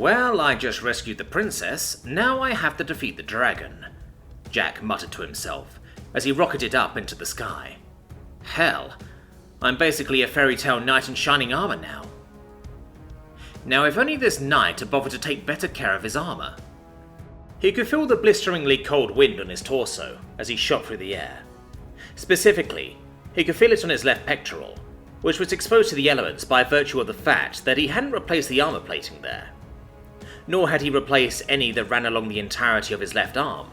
Well, I just rescued the princess, now I have to defeat the dragon, Jack muttered to himself as he rocketed up into the sky. Hell, I'm basically a fairy tale knight in shining armor now. Now if only this knight had bothered to take better care of his armor. He could feel the blisteringly cold wind on his torso as he shot through the air. Specifically, he could feel it on his left pectoral, which was exposed to the elements by virtue of the fact that he hadn't replaced the armor plating there. Nor had he replaced any that ran along the entirety of his left arm,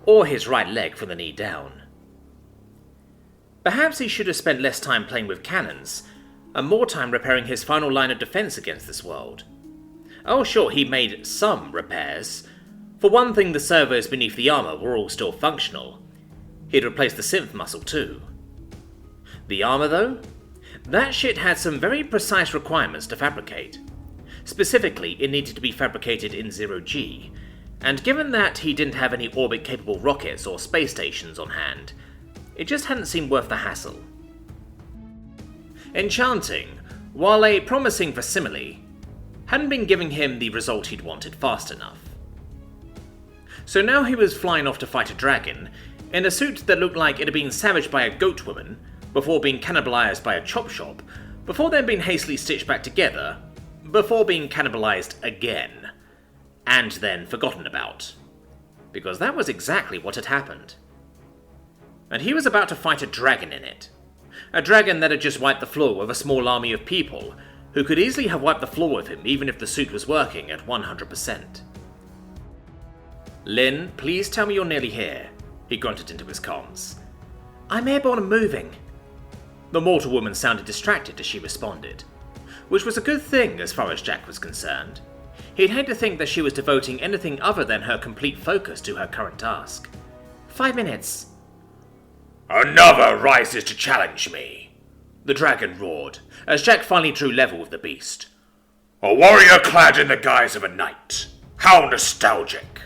or his right leg from the knee down. Perhaps he should have spent less time playing with cannons, and more time repairing his final line of defense against this world. Oh sure, he made some repairs. For one thing, the servos beneath the armor were all still functional. He'd replaced the synth muscle too. The armor though? That shit had some very precise requirements to fabricate. Specifically, it needed to be fabricated in 0G, and given that he didn't have any orbit-capable rockets or space stations on hand, it just hadn't seemed worth the hassle. Enchanting, while a promising facsimile, hadn't been giving him the result he'd wanted fast enough. So now he was flying off to fight a dragon, in a suit that looked like it had been savaged by a goat woman, before being cannibalized by a chop shop, before then being hastily stitched back together, before being cannibalized again, and then forgotten about. Because that was exactly what had happened. And he was about to fight a dragon in it. A dragon that had just wiped the floor with a small army of people, who could easily have wiped the floor with him even if the suit was working at 100%. Lynn, please tell me you're nearly here, he grunted into his comms. I'm airborne and moving. The mortal woman sounded distracted as she responded, which was a good thing as far as Jack was concerned. He'd hate to think that she was devoting anything other than her complete focus to her current task. 5 minutes. Another rises to challenge me, the dragon roared, as Jack finally drew level with the beast. A warrior clad in the guise of a knight. How nostalgic.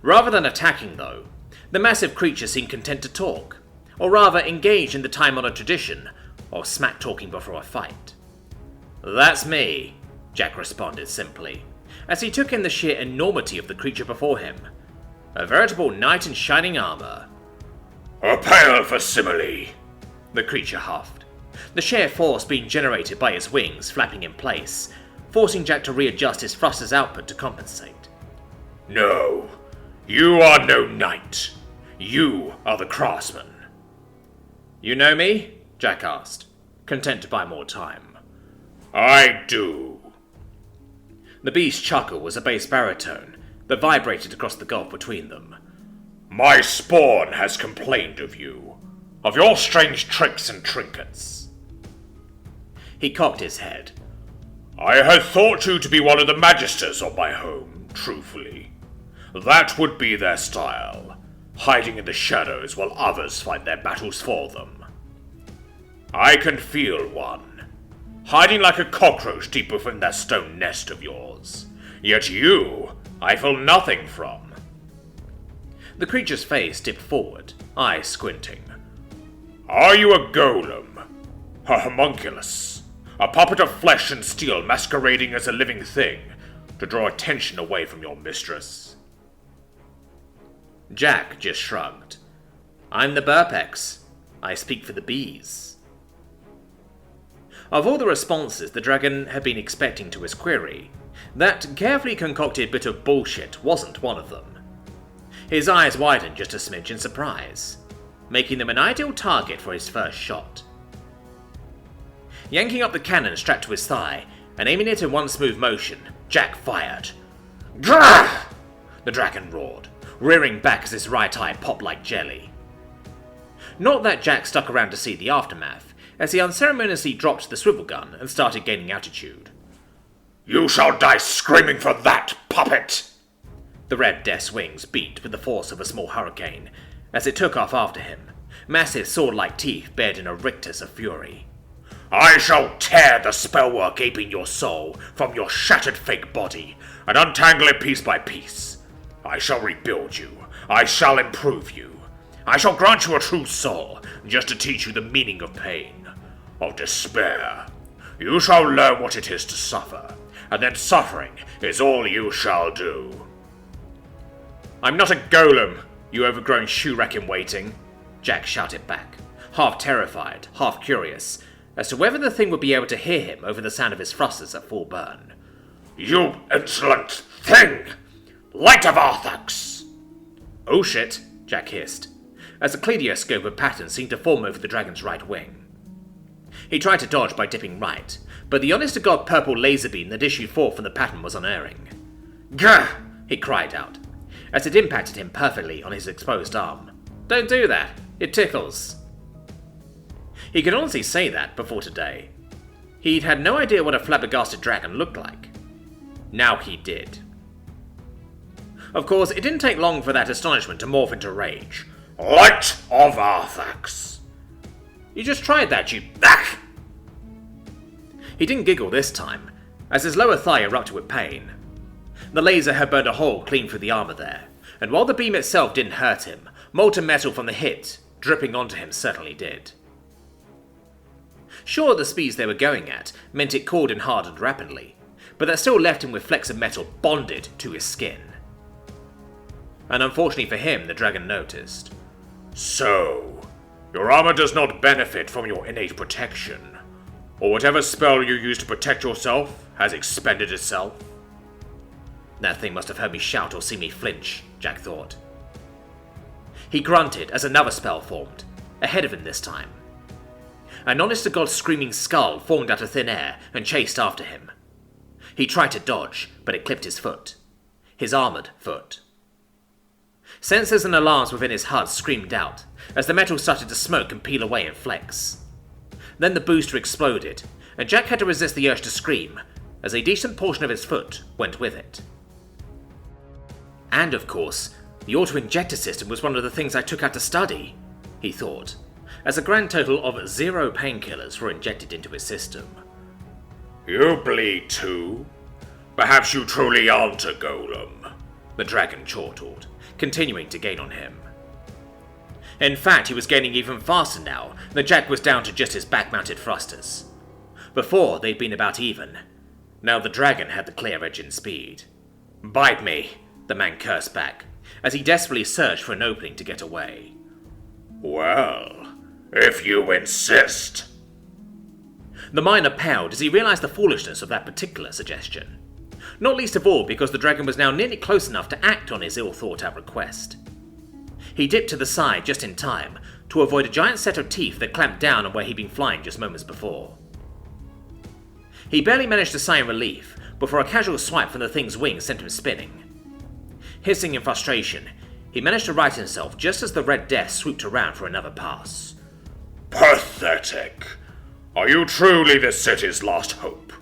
Rather than attacking, though, the massive creature seemed content to talk, or rather engage in the time-honored tradition of smack-talking before a fight. That's me, Jack responded simply, as he took in the sheer enormity of the creature before him. A veritable knight in shining armor. A pale facsimile, the creature huffed, the sheer force being generated by his wings flapping in place, forcing Jack to readjust his thruster's output to compensate. No, you are no knight. You are the craftsman. You know me? Jack asked, content to buy more time. I do. The beast's chuckle was a bass baritone that vibrated across the gulf between them. My spawn has complained of you, of your strange tricks and trinkets. He cocked his head. I had thought you to be one of the magisters of my home, truthfully. That would be their style, hiding in the shadows while others fight their battles for them. I can feel one, hiding like a cockroach deep within that stone nest of yours. Yet you, I feel nothing from. The creature's face dipped forward, eyes squinting. Are you a golem? A homunculus? A puppet of flesh and steel masquerading as a living thing to draw attention away from your mistress? Jack just shrugged. I'm the Burpex. I speak for the bees. Of all the responses the dragon had been expecting to his query, that carefully concocted bit of bullshit wasn't one of them. His eyes widened just a smidge in surprise, making them an ideal target for his first shot. Yanking up the cannon strapped to his thigh and aiming it in one smooth motion, Jack fired. Grrr! The dragon roared, rearing back as his right eye popped like jelly. Not that Jack stuck around to see the aftermath, as he unceremoniously dropped the swivel gun and started gaining altitude. You shall die screaming for that, puppet! The red death's wings beat with the force of a small hurricane as it took off after him, massive sword-like teeth bared in a rictus of fury. I shall tear the spellwork aping your soul from your shattered fake body and untangle it piece by piece. I shall rebuild you. I shall improve you. I shall grant you a true soul just to teach you the meaning of pain, of despair. You shall learn what it is to suffer, and then suffering is all you shall do." "I'm not a golem, you overgrown shoe-rack-in-waiting," Jack shouted back, half terrified, half curious, as to whether the thing would be able to hear him over the sound of his thrusters at full burn. "You insolent thing! Light of Arthax!" "Oh shit," Jack hissed, as a kaleidoscope of patterns seemed to form over the dragon's right wing. He tried to dodge by dipping right, but the honest-to-God purple laser beam that issued forth from the pattern was unerring. "Gah!" he cried out, as it impacted him perfectly on his exposed arm. "Don't do that, it tickles." He could honestly say that before today. He'd had no idea what a flabbergasted dragon looked like. Now he did. Of course, it didn't take long for that astonishment to morph into rage. "Light of Arthax!" "You just tried that, you... Ah!" He didn't giggle this time, as his lower thigh erupted with pain. The laser had burned a hole clean through the armor there, and while the beam itself didn't hurt him, molten metal from the hit dripping onto him certainly did. Sure, the speeds they were going at meant it cooled and hardened rapidly, but that still left him with flecks of metal bonded to his skin. And unfortunately for him, the dragon noticed. "So, your armor does not benefit from your innate protection, or whatever spell you use to protect yourself has expended itself?" That thing must have heard me shout or seen me flinch, Jack thought. He grunted as another spell formed, ahead of him this time. An honest-to-God screaming skull formed out of thin air and chased after him. He tried to dodge, but it clipped his foot. His armored foot. Sensors and alarms within his HUD screamed out, as the metal started to smoke and peel away in flecks. Then the booster exploded, and Jack had to resist the urge to scream, as a decent portion of his foot went with it. And of course, the auto-injector system was one of the things I took out to study, he thought, as a grand total of 0 painkillers were injected into his system. "You bleed too? Perhaps you truly aren't a golem," the dragon chortled, continuing to gain on him. In fact, he was gaining even faster now that Jack was down to just his back-mounted thrusters. Before, they'd been about even. Now the dragon had the clear edge in speed. "Bite me," the man cursed back, as he desperately searched for an opening to get away. "Well, if you insist." The miner paled as he realized the foolishness of that particular suggestion. Not least of all because the dragon was now nearly close enough to act on his ill-thought-out request. He dipped to the side just in time to avoid a giant set of teeth that clamped down on where he'd been flying just moments before. He barely managed to sigh in relief before a casual swipe from the thing's wing sent him spinning. Hissing in frustration, he managed to right himself just as the Red Death swooped around for another pass. "Pathetic. Are you truly the city's last hope?"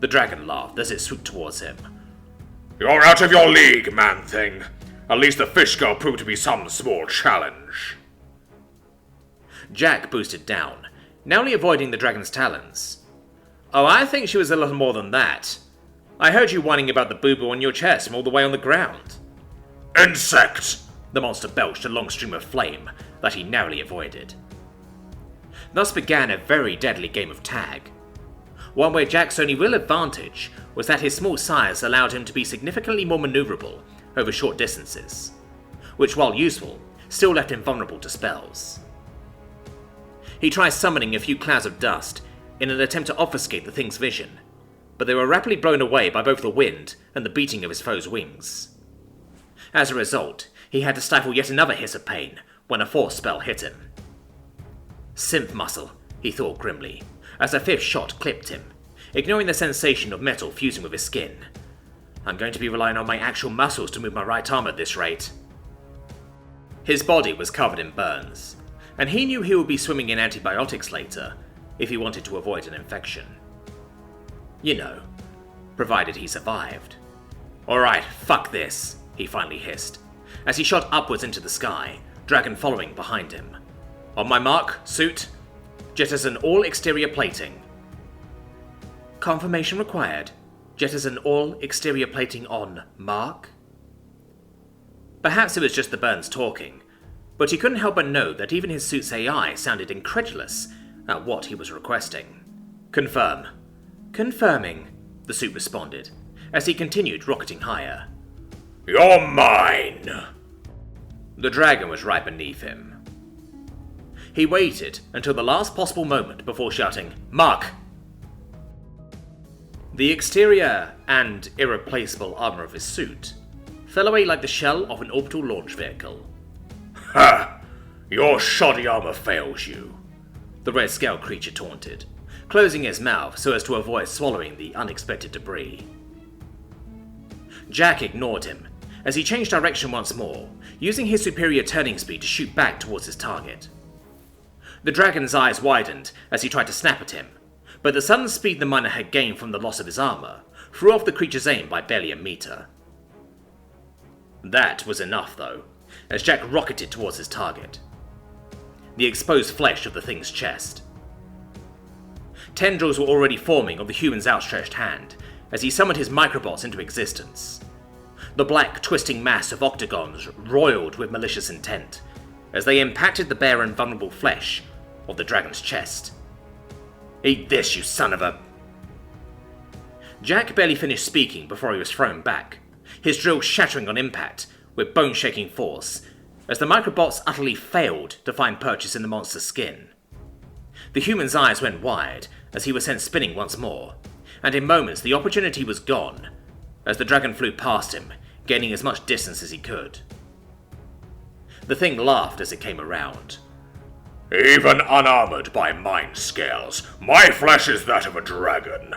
The dragon laughed as it swooped towards him. "You're out of your league, man-thing. At least the fish girl proved to be some small challenge." Jack boosted down, narrowly avoiding the dragon's talons. "Oh, I think she was a little more than that. I heard you whining about the boo-boo on your chest from all the way on the ground." "Insect!" The monster belched a long stream of flame that he narrowly avoided. Thus began a very deadly game of tag. One where Jack's only real advantage was that his small size allowed him to be significantly more maneuverable over short distances, which, while useful, still left him vulnerable to spells. He tried summoning a few clouds of dust in an attempt to obfuscate the thing's vision, but they were rapidly blown away by both the wind and the beating of his foe's wings. As a result, he had to stifle yet another hiss of pain when a fourth spell hit him. Synth muscle, he thought grimly, as a fifth shot clipped him, ignoring the sensation of metal fusing with his skin. I'm going to be relying on my actual muscles to move my right arm at this rate. His body was covered in burns, and he knew he would be swimming in antibiotics later if he wanted to avoid an infection. You know, provided he survived. Alright, fuck this, he finally hissed, as he shot upwards into the sky, dragon following behind him. On my mark, suit, jettison all exterior plating. Confirmation required. Jettison all exterior plating on mark? Perhaps it was just the burns talking, but he couldn't help but know that even his suit's AI sounded incredulous at what he was requesting. Confirm. Confirming, the the suit responded, as he continued rocketing higher. You're mine! The dragon was right beneath him. He waited until the last possible moment before shouting, "Mark!" The exterior and irreplaceable armor of his suit fell away like the shell of an orbital launch vehicle. Ha! Your shoddy armor fails you, The red-scaled creature taunted, closing his mouth so as to avoid swallowing the unexpected debris. Jack ignored him, as he changed direction once more, using his superior turning speed to shoot back towards his target. The dragon's eyes widened as he tried to snap at him, but the sudden speed the miner had gained from the loss of his armor threw off the creature's aim by barely a meter. That was enough, though, as Jack rocketed towards his target. The exposed flesh of the thing's chest. Tendrils were already forming on the human's outstretched hand as he summoned his microbots into existence. The black, twisting mass of octagons roiled with malicious intent as they impacted the bare and vulnerable flesh of the dragon's chest. "Eat this, you son of a..." Jack barely finished speaking before he was thrown back, his drill shattering on impact with bone-shaking force, as the microbots utterly failed to find purchase in the monster's skin. The human's eyes went wide as he was sent spinning once more, and in moments the opportunity was gone, as the dragon flew past him, gaining as much distance as he could. The thing laughed as it came around. Even unarmored by mind scales, my flesh is that of a dragon.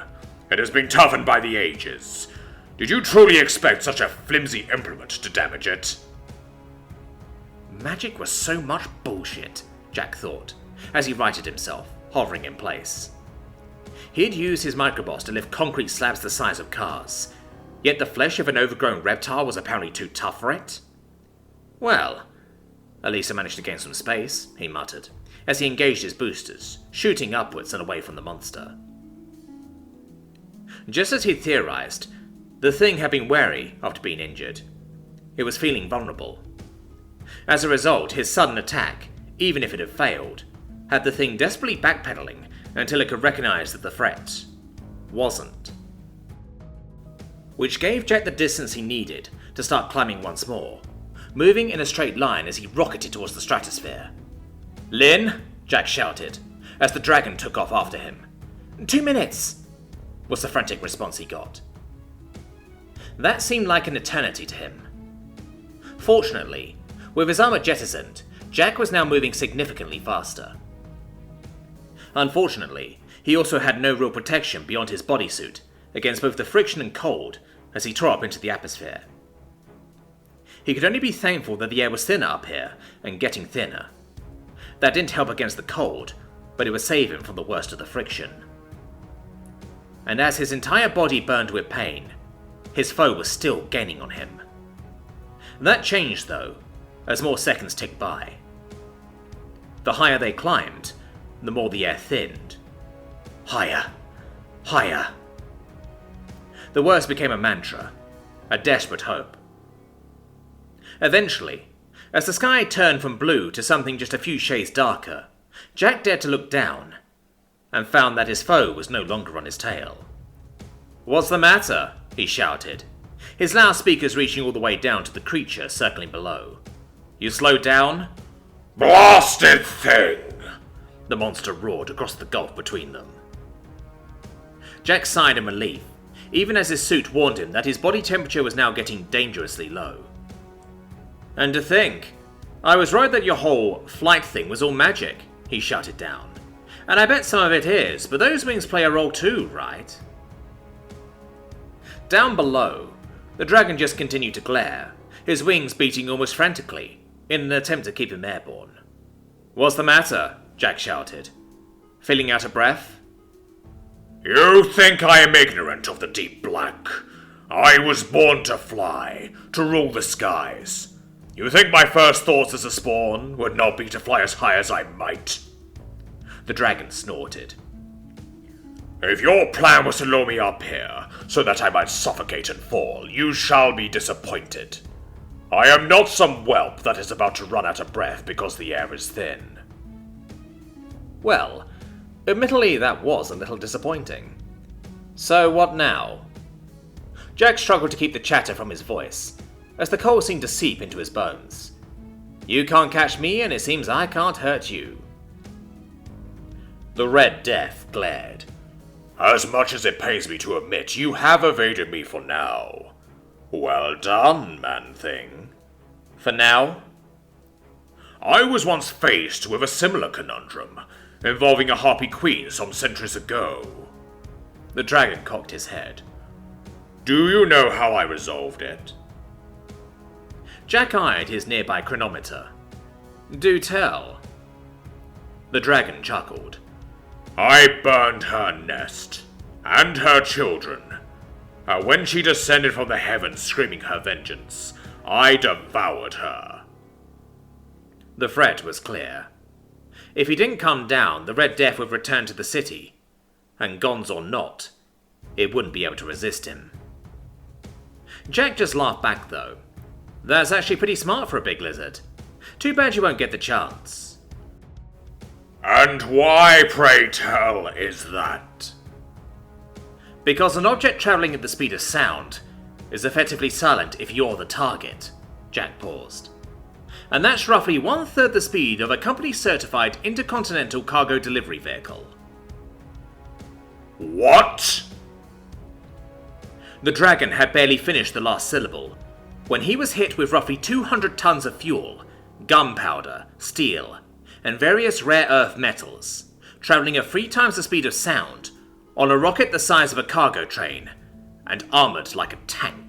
It has been toughened by the ages. Did you truly expect such a flimsy implement to damage it? Magic was so much bullshit, Jack thought, as he righted himself, hovering in place. He'd used his microbots to lift concrete slabs the size of cars, yet the flesh of an overgrown reptile was apparently too tough for it. Well, at least I managed to gain some space, he muttered, as he engaged his boosters, shooting upwards and away from the monster. Just as he'd theorized, the thing had been wary after being injured. It was feeling vulnerable. As a result, his sudden attack, even if it had failed, had the thing desperately backpedaling until it could recognize that the threat wasn't. Which gave Jack the distance he needed to start climbing once more, moving in a straight line as he rocketed towards the stratosphere. "Lin!" Jack shouted, as the dragon took off after him. 2 minutes! Was the frantic response he got. That seemed like an eternity to him. Fortunately, with his armor jettisoned, Jack was now moving significantly faster. Unfortunately, he also had no real protection beyond his bodysuit against both the friction and cold as he tore up into the atmosphere. He could only be thankful that the air was thinner up here and getting thinner. That didn't help against the cold, but it would save him from the worst of the friction. And as his entire body burned with pain, his foe was still gaining on him. That changed, though, as more seconds ticked by. The higher they climbed, the more the air thinned. Higher, higher. The worst became a mantra, a desperate hope. Eventually, as the sky turned from blue to something just a few shades darker, Jack dared to look down, and found that his foe was no longer on his tail. "What's the matter?" he shouted, his loudspeakers reaching all the way down to the creature circling below. "You slowed down?" Blasted thing! The monster roared across the gulf between them. Jack sighed in relief, even as his suit warned him that his body temperature was now getting dangerously low. "And to think, I was right that your whole flight thing was all magic," he shouted down. "And I bet some of it is, but those wings play a role too, right?" Down below, the dragon just continued to glare, his wings beating almost frantically, in an attempt to keep him airborne. "What's the matter?" Jack shouted, feeling out of breath. You think I am ignorant of the deep black? I was born to fly, to rule the skies. You think my first thoughts as a spawn would not be to fly as high as I might? The dragon snorted. If your plan was to lure me up here, so that I might suffocate and fall, you shall be disappointed. I am not some whelp that is about to run out of breath because the air is thin. Well, admittedly that was a little disappointing. So what now? Jack struggled to keep the chatter from his voice, as the cold seemed to seep into his bones. You can't catch me, and it seems I can't hurt you. The Red Death glared. As much as it pains me to admit, you have evaded me for now. Well done, man-thing. For now? I was once faced with a similar conundrum, involving a Harpy Queen some centuries ago. The dragon cocked his head. Do you know how I resolved it? Jack eyed his nearby chronometer. Do tell. The dragon chuckled. I burned her nest, and her children. When she descended from the heavens screaming her vengeance, I devoured her. The threat was clear. If he didn't come down, the Red Death would return to the city, and Gons or not, it wouldn't be able to resist him. Jack just laughed back though. That's actually pretty smart for a big lizard. Too bad you won't get the chance. And why, pray tell, is that? Because an object travelling at the speed of sound is effectively silent if you're the target. Jack paused. And that's roughly 1/3 the speed of a company-certified intercontinental cargo delivery vehicle. What? The dragon had barely finished the last syllable when he was hit with roughly 200 tons of fuel, gunpowder, steel, and various rare earth metals, travelling at 3 times the speed of sound, on a rocket the size of a cargo train, and armoured like a tank.